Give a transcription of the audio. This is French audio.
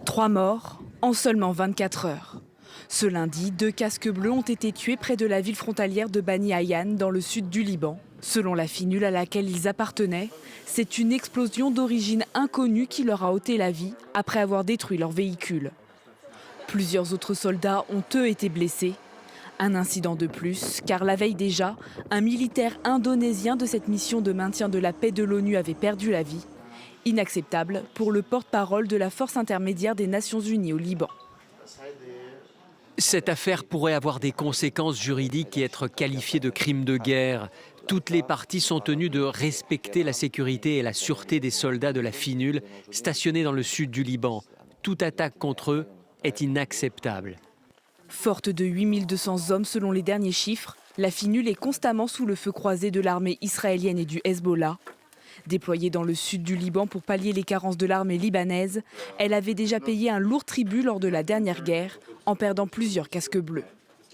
3 morts en seulement 24 heures. Ce lundi, 2 casques bleus ont été tués près de la ville frontalière de Bani Ayyan, dans le sud du Liban. Selon la finule à laquelle ils appartenaient, c'est une explosion d'origine inconnue qui leur a ôté la vie après avoir détruit leur véhicule. Plusieurs autres soldats ont eux été blessés. Un incident de plus, car la veille déjà, un militaire indonésien de cette mission de maintien de la paix de l'ONU avait perdu la vie. Inacceptable pour le porte-parole de la force intermédiaire des Nations Unies au Liban. Cette affaire pourrait avoir des conséquences juridiques et être qualifiée de crime de guerre. Toutes les parties sont tenues de respecter la sécurité et la sûreté des soldats de la finule stationnés dans le sud du Liban. Toute attaque contre eux est inacceptable. Forte de 8200 hommes selon les derniers chiffres, la finule est constamment sous le feu croisé de l'armée israélienne et du Hezbollah. Déployée dans le sud du Liban pour pallier les carences de l'armée libanaise, elle avait déjà payé un lourd tribut lors de la dernière guerre, en perdant plusieurs casques bleus.